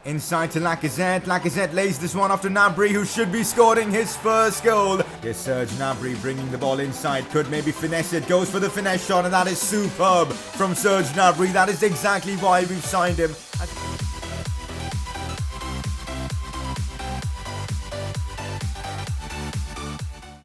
Inside to Lacazette. Lacazette lays this one off to Gnabry, who should be scoring his first goal. Here's Serge Gnabry bringing the ball inside. Could maybe finesse it. Goes for the finesse shot, and that is superb from Serge Gnabry. That is exactly why we've signed him.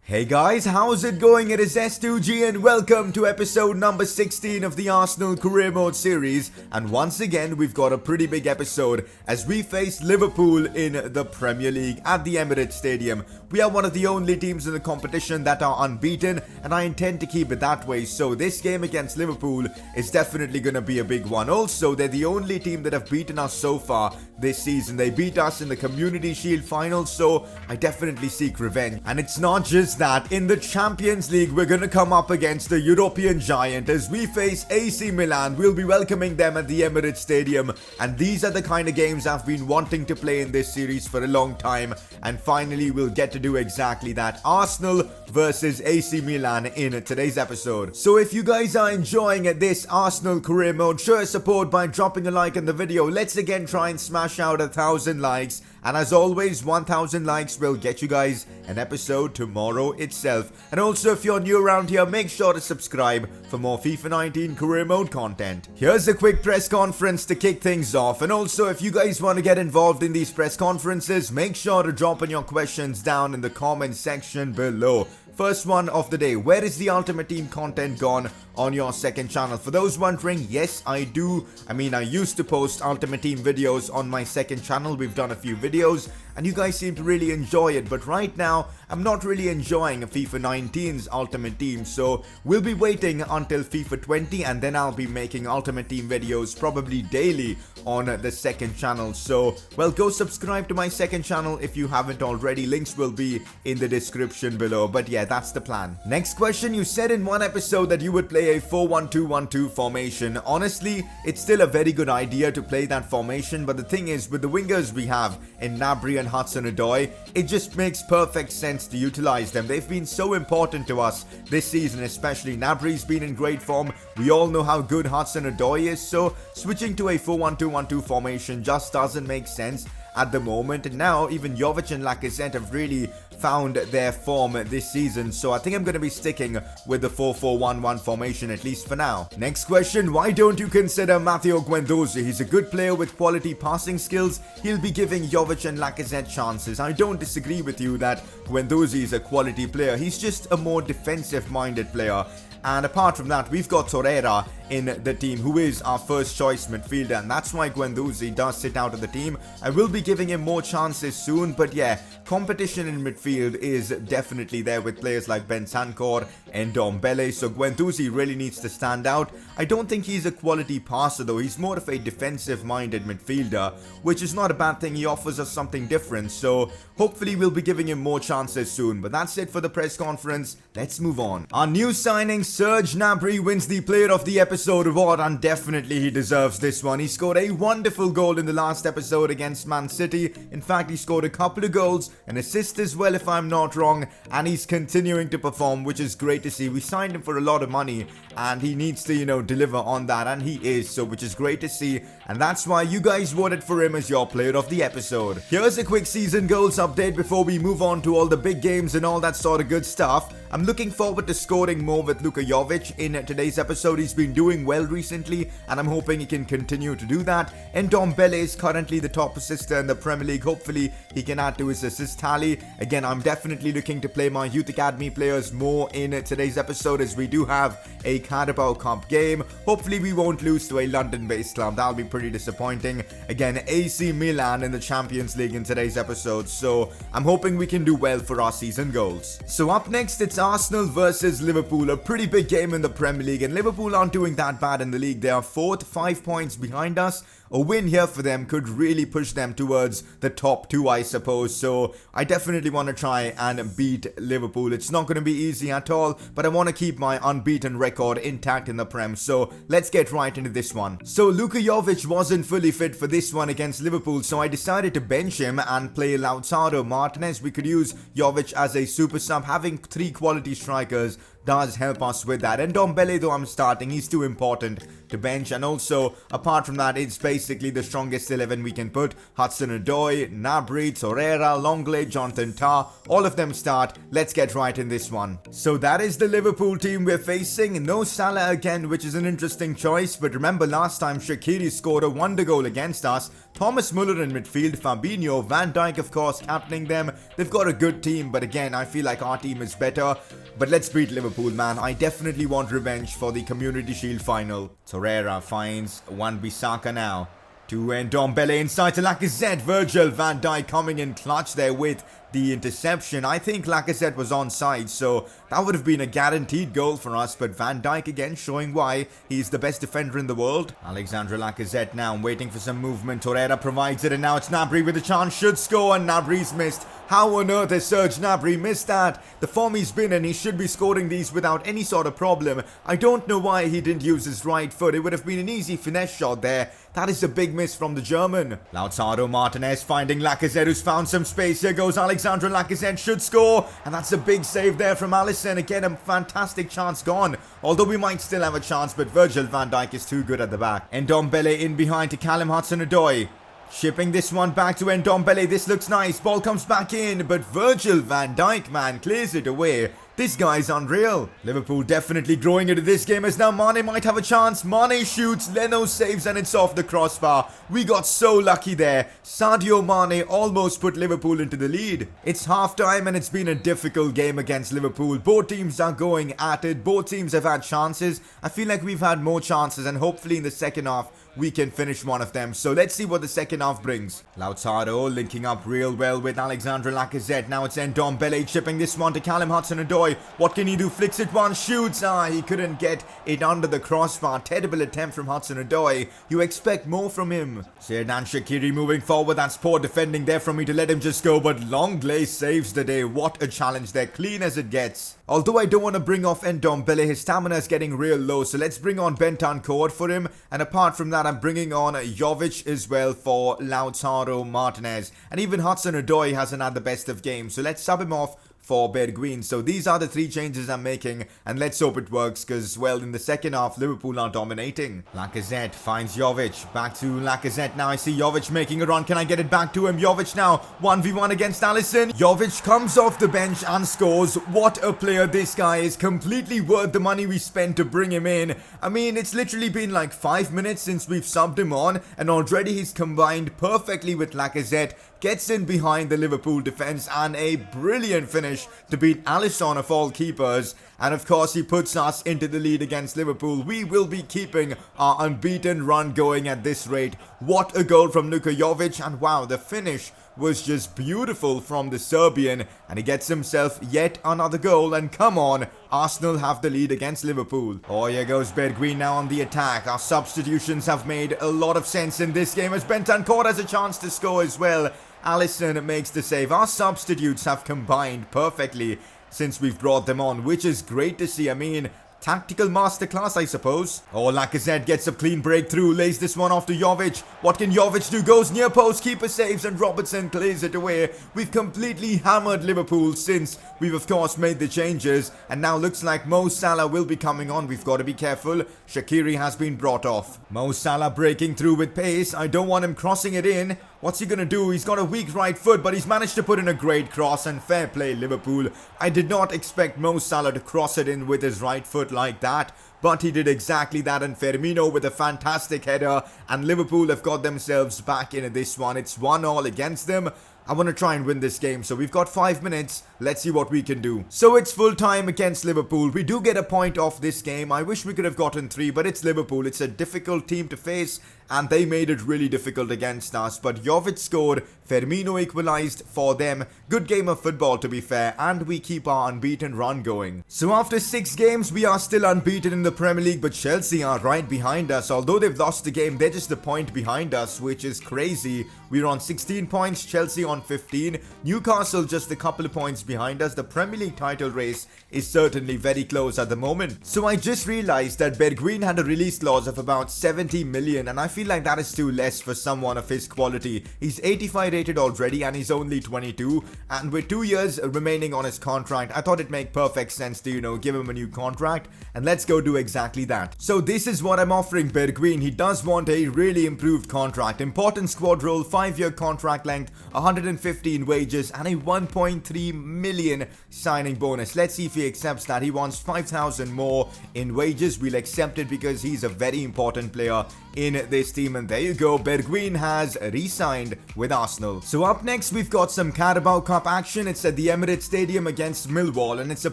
Hey guys, how's it going? It is S2G and welcome to episode number 16 of the Arsenal Career Mode series. And once again, we've got a pretty big episode as we face Liverpool in the Premier League at the Emirates Stadium. We are one of the only teams in the competition that are unbeaten, and I intend to keep it that way. So this game against Liverpool is definitely going to be a big one. Also, they're the only team that have beaten us so far this season. They beat us in the Community Shield final, so I definitely seek revenge. And it's not just that. In the Champions League, we're going to come up against the European giant as we face AC Milan. We'll be welcoming them at the Emirates Stadium, and these are the kind of games I've been wanting to play in this series for a long time, and finally we'll get to do exactly that. Arsenal versus AC Milan in today's episode. So if you guys are enjoying this Arsenal Career Mode, show your support by dropping a like in the video. Let's again try and smash out 1,000 likes. And as always, 1,000 likes will get you guys an episode tomorrow itself. And also, if you're new around here, make sure to subscribe for more FIFA 19 Career Mode content. Here's a quick press conference to kick things off. And also, if you guys want to get involved in these press conferences, make sure to drop in your questions down in the comment section below. First one of the day, where is the Ultimate Team content gone on your second channel? For those wondering, yes, I do. I used to post Ultimate Team videos on my second channel. We've done a few videos and you guys seem to really enjoy it. But right now, I'm not really enjoying FIFA 19's Ultimate Team. So we'll be waiting until FIFA 20 and then I'll be making Ultimate Team videos probably daily on the second channel. So, well, go subscribe to my second channel if you haven't already. Links will be in the description below. But yeah, that's the plan. Next question, you said in one episode that you would play a 4-1-2-1-2 formation. Honestly, it's still a very good idea to play that formation, but the thing is, with the wingers we have in Gnabry and Hudson-Odoi, it just makes perfect sense to utilize them. They've been so important to us this season, especially Gnabry's been in great form. We all know how good Hudson-Odoi is, so switching to a 4-1-2-1-2 formation just doesn't make sense at the moment. And now even Jovic and Lacazette have really found their form this season, so I think I'm going to be sticking with the 4-4-1-1 formation at least for now. Next question, why don't you consider Matteo Guendouzi? He's a good player with quality passing skills. He'll be giving Jovic and Lacazette chances. I don't disagree with you that Guendouzi is a quality player. He's just a more defensive minded player. And apart from that, we've got Torreira in the team, who is our first choice midfielder, and that's why Guendouzi does sit out of the team. I will be giving him more chances soon, but yeah, competition in midfield is definitely there with players like Bentancur and Ndombele, so Guendouzi really needs to stand out. I don't think he's a quality passer though. He's more of a defensive-minded midfielder, which is not a bad thing. He offers us something different, so hopefully we'll be giving him more chances soon. But that's it for the press conference. Let's move on. Our new signing, Serge Gnabry, wins the Player of the Episode award, and definitely he deserves this one. He scored a wonderful goal in the last episode against Man City. In fact, he scored a couple of goals, an assist as well if I'm not wrong, and he's continuing to perform, which is great to see. We signed him for a lot of money and he needs to, deliver on that, and he is, so which is great to see, and that's why you guys voted for him as your Player of the Episode. Here's a quick season goals update before we move on to all the big games and all that sort of good stuff. I'm looking forward to scoring more with Luka Jovic in today's episode. He's been doing well recently and I'm hoping he can continue to do that. And Ndombele is currently the top assister in the Premier League. Hopefully he can add to his assist tally. Again, I'm definitely looking to play my Youth Academy players more in today's episode, as we do have a Carabao Cup game. Hopefully we won't lose to a London-based club. That'll be pretty disappointing. Again, AC Milan in the Champions League in today's episode, so I'm hoping we can do well for our season goals. So up next, it's Arsenal versus Liverpool, a pretty big game in the Premier League, and Liverpool aren't doing that bad in the league. They are 4th, 5 points behind us. A win here for them could really push them towards the top 2, I suppose. So I definitely want to try and beat Liverpool. It's not going to be easy at all, but I want to keep my unbeaten record intact in the Prem. So let's get right into this one. So Luka Jovic wasn't fully fit for this one against Liverpool, so I decided to bench him and play Lautaro Martinez. We could use Jovic as a super sub. Having 3 quality strikers does help us with that. And Ndombele, though I'm starting, he's too important to bench. And also, apart from that, it's basically the strongest 11 we can put. Hudson-Odoi, Gnabry, Torreira, Longley, Jonathan Tah, all of them start. Let's get right in this one. So that is the Liverpool team we're facing. No Salah again, which is an interesting choice. But remember, last time Shaqiri scored a wonder goal against us. Thomas Muller in midfield, Fabinho, Van Dijk, of course, captaining them. They've got a good team, but again, I feel like our team is better. But let's beat Liverpool, man. I definitely want revenge for the Community Shield final. Torreira finds Wan-Bissaka now. To Ndombele inside to Lacazette. Virgil van Dijk coming in clutch there with the interception. I think Lacazette was onside, so that would have been a guaranteed goal for us. But Van Dijk again showing why he's the best defender in the world. Alexandre Lacazette now waiting for some movement. Torreira provides it, and now it's Gnabry with a chance. Should score, and Gnabry's missed. How on earth has Serge Gnabry missed that? The form he's been in, he should be scoring these without any sort of problem. I don't know why he didn't use his right foot. It would have been an easy finesse shot there. That is a big miss from the German. Lautaro Martinez finding Lacazette, who's found some space. Here goes Alexandre Lacazette, should score. And that's a big save there from Alisson. Again, a fantastic chance gone. Although we might still have a chance, but Virgil van Dijk is too good at the back. Ndombele in behind to Callum Hudson-Odoi. Shipping this one back to Ndombele. This looks nice. Ball comes back in, but Virgil van Dijk, man, clears it away. This guy's unreal. Liverpool definitely growing into this game as now Mane might have a chance. Mane shoots, Leno saves, and it's off the crossbar. We got so lucky there. Sadio Mane almost put Liverpool into the lead. It's half-time and it's been a difficult game against Liverpool. Both teams are going at it. Both teams have had chances. I feel like we've had more chances, and hopefully in the second half we can finish one of them. So let's see what the second half brings. Lautaro linking up real well with Alexandre Lacazette. Now it's Ndombele chipping this one to Callum Hudson-Odoi. What can he do? Flicks it one, shoots. He couldn't get it under the crossbar. Terrible attempt from Hudson-Odoi. You expect more from him. Xherdan Shaqiri moving forward. That's poor defending there from me to let him just go. But Longley saves the day. What a challenge there. Clean as it gets. Although I don't want to bring off Ndombele, his stamina is getting real low. So let's bring on Bentancur for him. And apart from that, I'm bringing on Jovic as well for Lautaro Martinez. And even Hudson-Odoi hasn't had the best of games. So let's sub him off for Bergwijn. So these are the three changes I'm making, and let's hope it works because, well, in the second half, Liverpool are dominating. Lacazette finds Jovic. Back to Lacazette now. I see Jovic making a run. Can I get it back to him? Jovic now 1v1 against Alisson. Jovic comes off the bench and scores. What a player this guy is. Completely worth the money we spent to bring him in. I mean, it's literally been like 5 minutes since we've subbed him on, and already he's combined perfectly with Lacazette. Gets in behind the Liverpool defense, and a brilliant finish to beat Alisson of all keepers. And of course, he puts us into the lead against Liverpool. We will be keeping our unbeaten run going at this rate. What a goal from Luka Jovic, and wow, the finish was just beautiful from the Serbian, and he gets himself yet another goal. And come on, Arsenal have the lead against Liverpool. Oh, here goes Bergwijn now on the attack. Our substitutions have made a lot of sense in this game as Bentancur has a chance to score as well. Alisson makes the save. Our substitutes have combined perfectly since we've brought them on, which is great to see. I mean, tactical masterclass, I suppose. Oh, Lacazette gets a clean breakthrough, lays this one off to Jovic. What can Jovic do? Goes near post, keeper saves, and Robertson clears it away. We've completely hammered Liverpool since we've of course made the changes, and now looks like Mo Salah will be coming on. We've got to be careful. Shaqiri has been brought off. Mo Salah breaking through with pace. I don't want him crossing it in. What's he gonna do? He's got a weak right foot, but he's managed to put in a great cross, and fair play Liverpool. I did not expect Mo Salah to cross it in with his right foot like that, but he did exactly that, and Firmino with a fantastic header, and Liverpool have got themselves back into this one. It's 1-1 against them. I want to try and win this game, so we've got 5 minutes. Let's see what we can do. So it's full time against Liverpool. We do get a point off this game. I wish we could have gotten 3, but it's Liverpool. It's a difficult team to face, and they made it really difficult against us. But Jovic scored, Firmino equalized for them. Good game of football, to be fair, and we keep our unbeaten run going. So after 6 games, we are still unbeaten in the the Premier League, but Chelsea are right behind us. Although they've lost the game, they're just a point behind us, which is crazy. We're on 16 points, Chelsea on 15. Newcastle just a couple of points behind us. The Premier League title race is certainly very close at the moment. So I just realized that Bergwijn had a release clause of about 70 million, and I feel like that is too less for someone of his quality. He's 85 rated already and he's only 22, and with 2 years remaining on his contract, I thought it'd make perfect sense to, give him a new contract, and let's go do exactly that. So this is what I'm offering Bergwijn. He does want a really improved contract. Important squad role, 5-year contract length, 115 wages, and a 1.3 million signing bonus. Let's see if he accepts that. He wants 5,000 more in wages. We'll accept it because he's a very important player in this team, and there you go, Bergwijn has re-signed with Arsenal. So up next we've got some Carabao Cup action. It's at the Emirates Stadium against Millwall, and it's a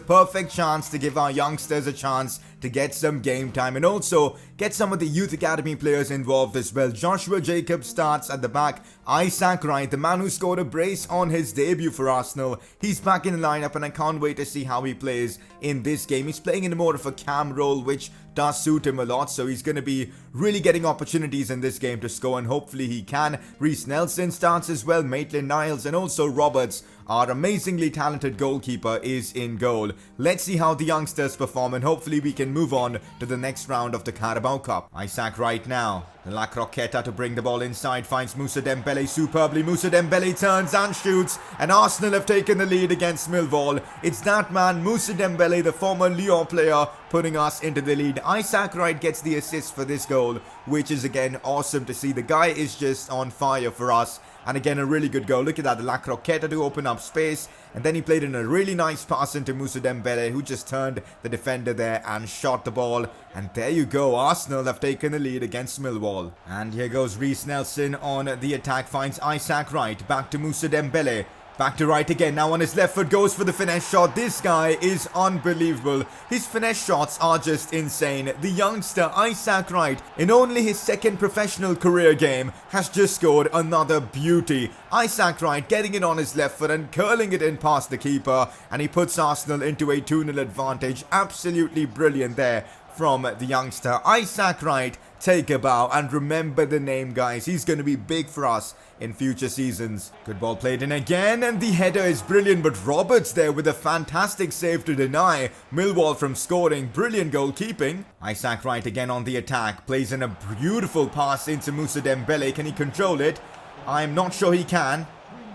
perfect chance to give our youngsters a chance to get some game time and also get some of the youth academy players involved as well. Joshua Jacobs starts at the back. Isaac Wright, the man who scored a brace on his debut for Arsenal, he's back in the lineup, and I can't wait to see how he plays in this game. He's playing in more of a cam role, which does suit him a lot, so he's going to be really getting opportunities in this game to score, and hopefully he can. Reece Nelson starts as well. Maitland-Niles and also Roberts, our amazingly talented goalkeeper, is in goal. Let's see how the youngsters perform, and hopefully we can move on to the next round of the Carabao Cup. Isaac right now. La Croqueta to bring the ball inside, finds Moussa Dembele superbly. Moussa Dembele turns and shoots, and Arsenal have taken the lead against Millwall. It's that man, Moussa Dembele, the former Lyon player, putting us into the lead. Isaac Wright gets the assist for this goal, which is again awesome to see. The guy is just on fire for us. And again, a really good goal. Look at that, the La Croqueta to open up space. And then he played in a really nice pass into Moussa Dembele, who just turned the defender there and shot the ball. And there you go, Arsenal have taken the lead against Millwall. And here goes Reece Nelson on the attack, finds Isaac Wright. Back to Moussa Dembele. Back to Wright again, now on his left foot, goes for the finesse shot. This guy is unbelievable. His finesse shots are just insane. The youngster, Isaac Wright, in only his second professional career game, has just scored another beauty. Isaac Wright getting it on his left foot and curling it in past the keeper, and he puts Arsenal into a 2-0 advantage. Absolutely brilliant there from the youngster. Isaac Wright, take a bow and remember the name, guys. He's going to be big for us in future seasons. Good ball played in again, and the header is brilliant, but Roberts there with a fantastic save to deny Millwall from scoring. Brilliant goalkeeping. Isaac Wright again on the attack, plays in a beautiful pass into Moussa Dembele. Can he control it? I'm not sure he can.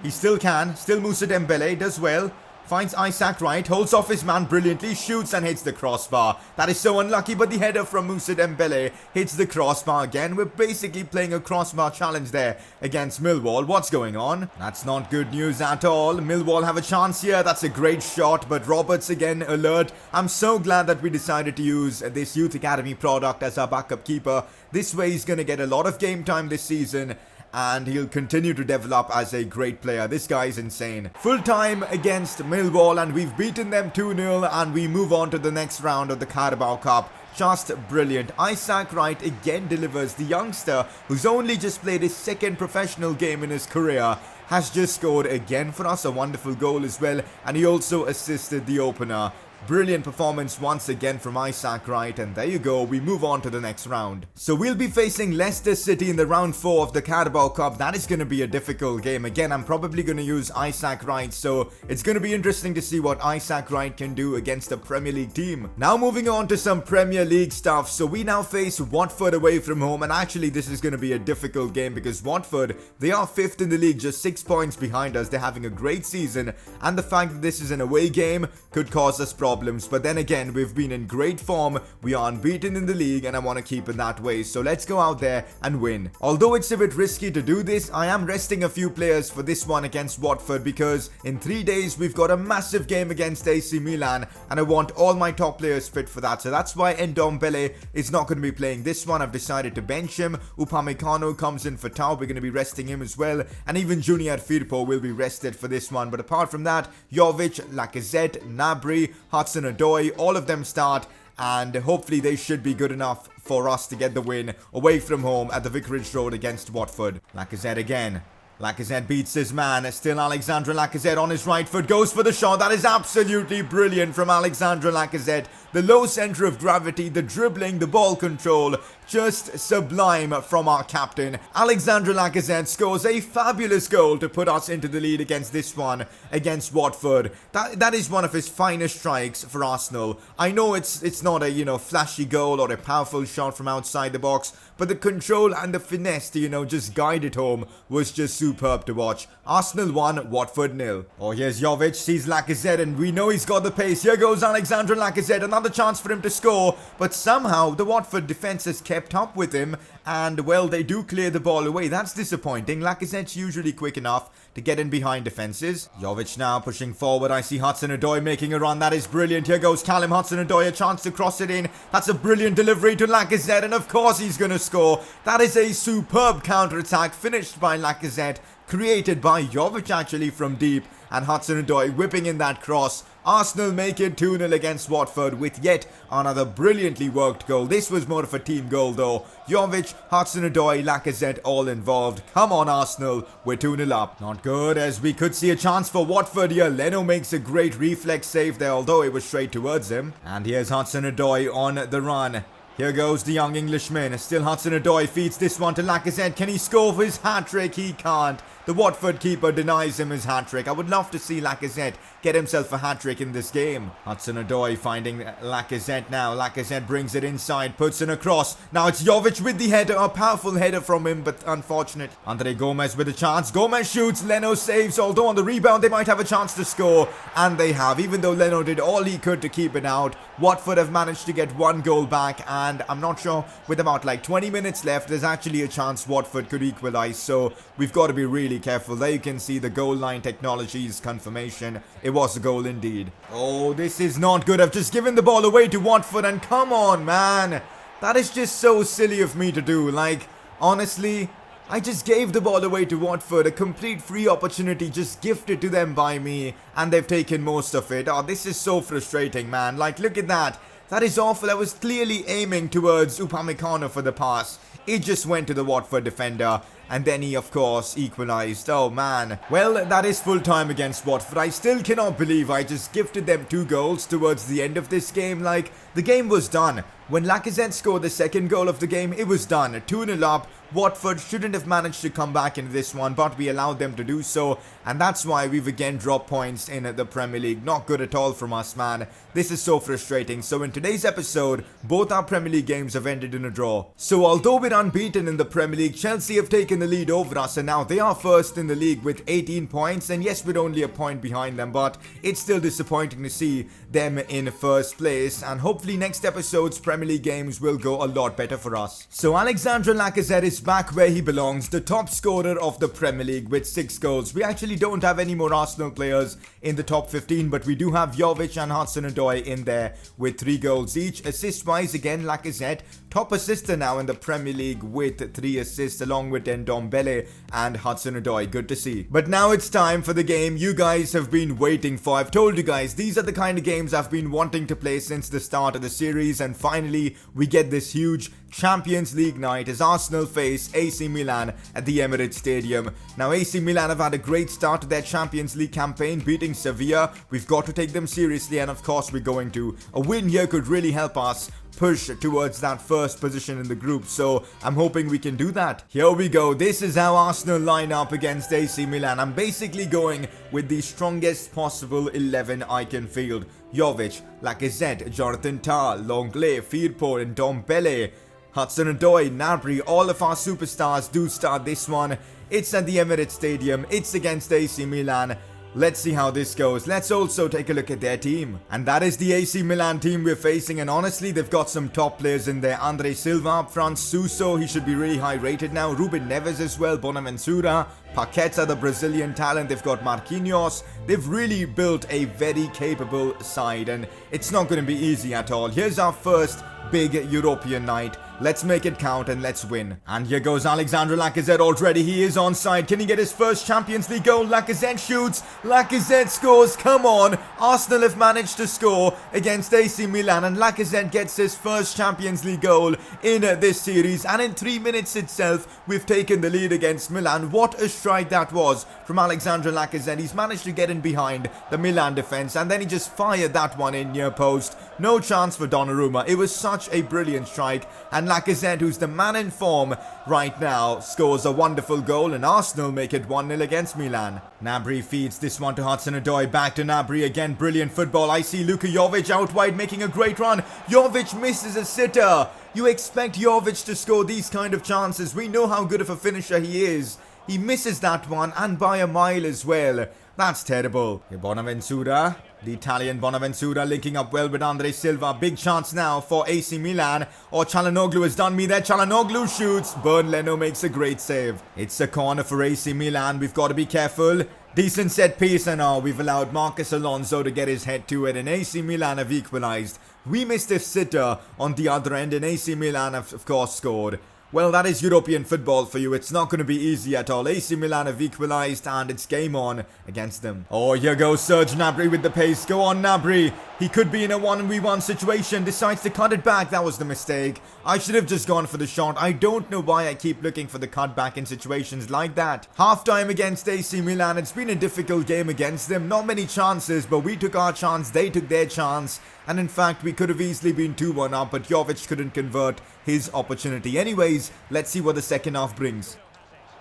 He still can. Still Moussa Dembele does well. Finds Isaac Wright, holds off his man brilliantly, shoots and hits the crossbar. That is so unlucky, but the header from Moussa Dembele hits the crossbar again. We're basically playing a crossbar challenge there against Millwall. What's going on? That's not good news at all. Millwall have a chance here. That's a great shot, but Roberts again alert. I'm so glad that we decided to use this Youth Academy product as our backup keeper. This way he's going to get a lot of game time this season, and he'll continue to develop as a great player. This guy is insane. Full time against Millwall, and we've beaten them 2-0, and we move on to the next round of the Carabao Cup. Just brilliant. Isaac Wright again delivers. The youngster, who's only just played his second professional game in his career, has just scored again for us. A wonderful goal as well, and he also assisted the opener. Brilliant performance once again from Isaac Wright, and there you go, we move on to the next round. So we'll be facing Leicester City in the round 4 of the Carabao Cup. That is going to be a difficult game. Again, I'm probably going to use Isaac Wright, so it's going to be interesting to see what Isaac Wright can do against a Premier League team. Now moving on to some Premier League stuff. So we now face Watford away from home, and actually this is going to be a difficult game because Watford, they are 5th in the league, just 6 points behind us. They're having a great season, and the fact that this is an away game could cause us problems. But then again, we've been in great form. We are unbeaten in the league, and I want to keep it that way. So let's go out there and win. Although it's a bit risky to do this, I am resting a few players for this one against Watford because in 3 days we've got a massive game against AC Milan, and I want all my top players fit for that. So that's why Ndombele is not going to be playing this one. I've decided to bench him. Upamecano comes in for Tau. We're going to be resting him as well, and even Junior Firpo will be rested for this one. But apart from that, Jovic, Lacazette, Gnabry, Hudson-Odoi, all of them start, and hopefully they should be good enough for us to get the win away from home at the Vicarage Road against Watford. Lacazette again. Lacazette beats his man. Still Alexandre Lacazette on his right foot. Goes for the shot. That is absolutely brilliant from Alexandre Lacazette. The low center of gravity, the dribbling, the ball control. Just sublime from our captain. Alexandre Lacazette scores a fabulous goal to put us into the lead against this one, against Watford. That is one of his finest strikes for Arsenal. I know it's not a, flashy goal or a powerful shot from outside the box, but the control and the finesse to, just guide it home was just superb to watch. Arsenal 1, Watford 0. Oh, here's Jovic, sees Lacazette, and we know he's got the pace. Here goes Alexandre Lacazette, another chance for him to score, but somehow the Watford defense has kept up with him, and well, they do clear the ball away. That's disappointing. Lacazette's usually quick enough to get in behind defenses. Jovic now pushing forward. I see Hudson-Odoi making a run. That is brilliant. Here goes Callum Hudson-Odoi, a chance to cross it in. That's a brilliant delivery to Lacazette, and of course he's going to score. That is a superb counter-attack finished by Lacazette, created by Jovic actually from deep, and Hudson-Odoi whipping in that cross. Arsenal make it 2-0 against Watford with yet another brilliantly worked goal. This was more of a team goal though. Jovic, Hudson-Odoi, Lacazette all involved. Come on Arsenal, we're 2-0 up. Not good, as we could see a chance for Watford here. Leno makes a great reflex save there, although it was straight towards him. And here's Hudson-Odoi on the run. Here goes the young Englishman. Still Hudson-Odoi feeds this one to Lacazette. Can he score for his hat-trick? He can't. The Watford keeper denies him his hat-trick. I would love to see Lacazette get himself a hat-trick in this game. Hudson-Odoi finding Lacazette now. Lacazette brings it inside, puts in a cross. Now it's Jovic with the header. A powerful header from him, but unfortunate. Andre Gomez with a chance. Gomez shoots. Leno saves. Although on the rebound, they might have a chance to score. And they have. Even though Leno did all he could to keep it out, Watford have managed to get one goal back. And I'm not sure, with about like 20 minutes left, there's actually a chance Watford could equalize. So we've got to be really careful. There you can see the goal line technologies confirmation. It was a goal indeed. Oh, this is not good. I've just given the ball away to Watford, and come on, man. That is just so silly of me to do. Like, honestly, I just gave the ball away to Watford. A complete free opportunity just gifted to them by me, and they've taken most of it. Oh, this is so frustrating, man. Like, look at that. That is awful. I was clearly aiming towards Upamecano for the pass. It just went to the Watford defender, and then he, of course, equalized. Oh, man. Well, that is full time against Watford. I still cannot believe I just gifted them 2 goals towards the end of this game. Like, the game was done. When Lacazette scored the second goal of the game, it was done. 2-0 up. Watford shouldn't have managed to come back into this one, but we allowed them to do so, and that's why we've again dropped points in the Premier League. Not good at all from us, man. This is so frustrating. So in today's episode, both our Premier League games have ended in a draw. So although we're unbeaten in the Premier League, Chelsea have taken the lead over us, and now they are first in the league with 18 points, and yes, we're only a point behind them, but it's still disappointing to see them in first place, and hopefully next episode's Premier League games will go a lot better for us. So Alexandre Lacazette is back where he belongs, the top scorer of the Premier League with 6 goals. We actually don't have any more Arsenal players in the top 15, but we do have Jovic and Hudson-Odoi in there with 3 goals each. Assist-wise, again, Lacazette, top assister now in the Premier League with 3 assists, along with Ndombele and Hudson-Odoi. Good to see. But now it's time for the game you guys have been waiting for. I've told you guys, these are the kind of games I've been wanting to play since the start of the series, and finally, we get this huge Champions League night as Arsenal face AC Milan at the Emirates Stadium. Now AC Milan have had a great start to their Champions League campaign, beating Sevilla. We've got to take them seriously, and of course we're going to. A win here could really help us push towards that first position in the group, so I'm hoping we can do that. Here we go. This is how Arsenal line up against AC Milan. I'm basically going with the strongest possible 11 I can field. Jovic, Lacazette, Jonathan Tah, Longley, Firpo, and Ndombele, Hudson-Odoi, Gnabry. All of our superstars do start this one. It's at the Emirates Stadium. It's against AC Milan. Let's see how this goes. Let's also take a look at their team. And that is the AC Milan team we're facing. And honestly, they've got some top players in there. Andre Silva up front. Suso, he should be really high rated now. Ruben Neves as well. Bonaventura. Paqueta, the Brazilian talent. They've got Marquinhos. They've really built a very capable side. And it's not going to be easy at all. Here's our first big European night. Let's make it count and let's win. And here goes Alexandre Lacazette already. He is onside. Can he get his first Champions League goal? Lacazette shoots. Lacazette scores. Come on. Arsenal have managed to score against AC Milan, and Lacazette gets his first Champions League goal in this series. And in 3 minutes itself, we've taken the lead against Milan. What a strike that was from Alexandre Lacazette. He's managed to get in behind the Milan defense, and then he just fired that one in near post. No chance for Donnarumma. It was such a brilliant strike, and Lacazette, who's the man in form right now, scores a wonderful goal, and Arsenal make it 1-0 against Milan. Gnabry feeds this one to Hudson-Odoi. Back to Gnabry again. Brilliant football. I see Luka Jovic out wide making a great run. Jovic misses a sitter. You expect Jovic to score these kind of chances. We know how good of a finisher he is. He misses that one, and by a mile as well. That's terrible. Bonaventura, the Italian Bonaventura, linking up well with Andre Silva. Big chance now for AC Milan. Or Çalhanoğlu has done me there. Çalhanoğlu shoots. Bernd Leno makes a great save. It's a corner for AC Milan. We've got to be careful. Decent set piece, and now we've allowed Marcos Alonso to get his head to it, and AC Milan have equalized. We missed a sitter on the other end, and AC Milan have, of course, scored. Well, that is European football for you. It's not going to be easy at all. AC Milan have equalized, and it's game on against them. Oh, here goes Serge Gnabry with the pace. Go on, Gnabry. He could be in a 1v1 situation. Decides to cut it back. That was the mistake. I should have just gone for the shot. I don't know why I keep looking for the cutback in situations like that. Half-time against AC Milan. It's been a difficult game against them. Not many chances, but we took our chance. They took their chance. And in fact, we could have easily been 2-1 up, but Jovic couldn't convert his opportunity. Anyways, let's see what the second half brings.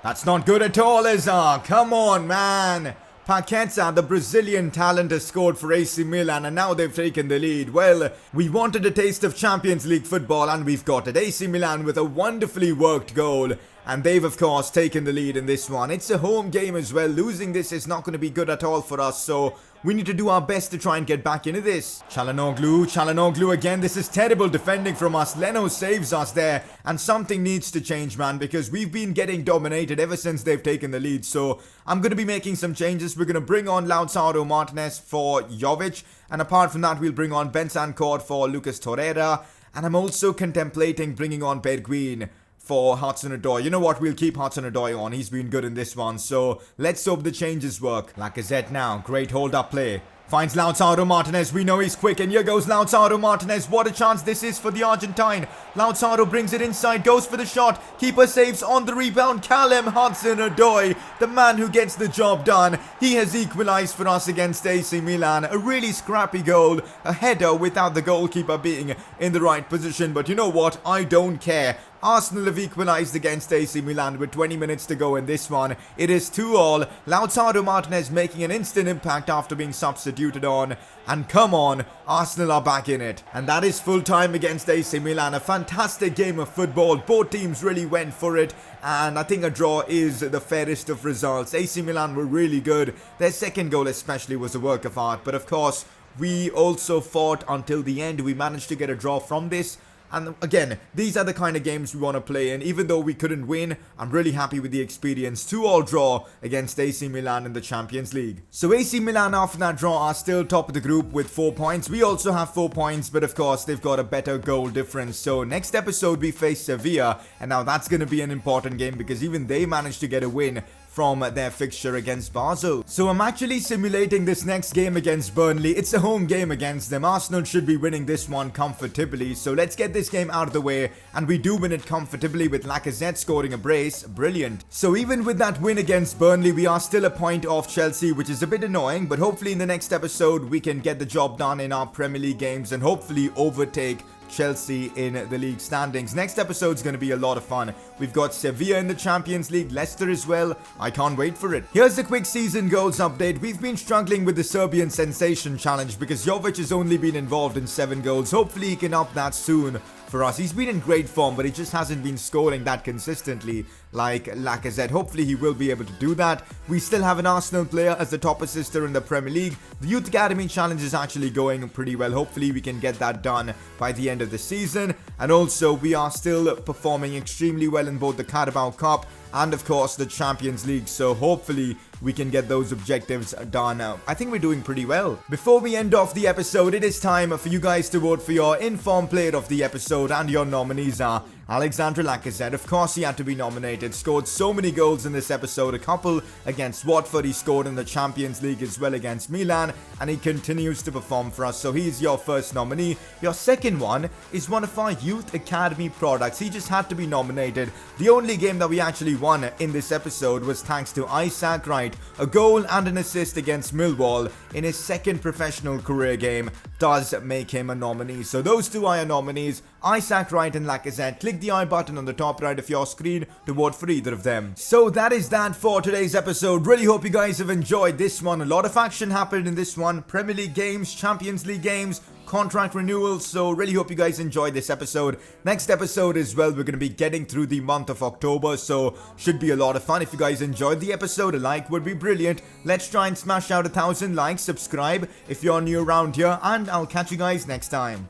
That's not good at all, Azar. Come on, man. Paqueta, the Brazilian talent, has scored for AC Milan, and now they've taken the lead. Well, we wanted a taste of Champions League football, and we've got it. AC Milan with a wonderfully worked goal. And they've, of course, taken the lead in this one. It's a home game as well. Losing this is not going to be good at all for us. So we need to do our best to try and get back into this. Çalhanoğlu again. This is terrible defending from us. Leno saves us there. And something needs to change, man, because we've been getting dominated ever since they've taken the lead. So I'm going to be making some changes. We're going to bring on Lautaro Martinez for Jovic. And apart from that, we'll bring on Bentancur for Lucas Torreira. And I'm also contemplating bringing on Bergwijn for Hudson-Odoi. You know what? We'll keep Hudson-Odoi on. He's been good in this one. So let's hope the changes work. Lacazette now. Great hold-up play. Finds Lautaro Martinez. We know he's quick. And here goes Lautaro Martinez. What a chance this is for the Argentine. Lautaro brings it inside. Goes for the shot. Keeper saves on the rebound. Callum Hudson-Odoi, the man who gets the job done. He has equalized for us against AC Milan. A really scrappy goal. A header without the goalkeeper being in the right position. But you know what? I don't care. Arsenal have equalized against AC Milan with 20 minutes to go in this one. It is 2-2. Lautaro Martinez making an instant impact after being substituted on. And come on, Arsenal are back in it. And that is full time against AC Milan. A fantastic game of football. Both teams really went for it. And I think a draw is the fairest of results. AC Milan were really good. Their second goal especially was a work of art. But of course, we also fought until the end. We managed to get a draw from this. And again, these are the kind of games we want to play in. Even though we couldn't win, I'm really happy with the experience. 2-2 draw against AC Milan in the Champions League. So AC Milan after that draw are still top of the group with 4 points. We also have 4 points, but of course they've got a better goal difference. So next episode we face Sevilla, and now that's going to be an important game because even they managed to get a win from their fixture against Basel. So I'm actually simulating this next game against Burnley. It's a home game against them. Arsenal should be winning this one comfortably. So let's get this game out of the way. And we do win it comfortably with Lacazette scoring a brace. Brilliant. So even with that win against Burnley, we are still a point off Chelsea, which is a bit annoying. But hopefully in the next episode, we can get the job done in our Premier League games and hopefully overtake Chelsea in the league standings. Next episode is going to be a lot of fun. We've got Sevilla in the Champions League, Leicester as well. I can't wait for it. Here's a quick season goals update. We've been struggling with the Serbian Sensation Challenge because Jovic has only been involved in 7 goals. Hopefully he can up that soon for us. He's been in great form, but he just hasn't been scoring that consistently like Lacazette. Hopefully he will be able to do that. We still have an Arsenal player as the top assister in the Premier League. The Youth Academy Challenge is actually going pretty well. Hopefully we can get that done by the end of the season. And also we are still performing extremely well in both the Carabao Cup and of course the Champions League. So hopefully we can get those objectives done. I think we're doing pretty well. Before we end off the episode, it is time for you guys to vote for your informed player of the episode, and your nominees are Alexandre Lacazette, of course he had to be nominated, scored so many goals in this episode, a couple against Watford, he scored in the Champions League as well against Milan, and he continues to perform for us, so he's your first nominee. Your second one is one of our Youth Academy products. He just had to be nominated. The only game that we actually won in this episode was thanks to Isaac Wright, a goal and an assist against Millwall in his second professional career game does make him a nominee. So those two are your nominees, Isaac Wright and Lacazette. Click the I button on the top right of your screen to vote for either of them. So that is that for today's episode. Really hope you guys have enjoyed this one. A lot of action happened in this one. Premier League games, Champions League games, contract renewals, so really hope you guys enjoyed this episode. Next episode as well, we're going to be getting through the month of October, so should be a lot of fun. If you guys enjoyed the episode, a like would be brilliant. Let's try and smash out 1,000 likes, subscribe if you're new around here, and I'll catch you guys next time.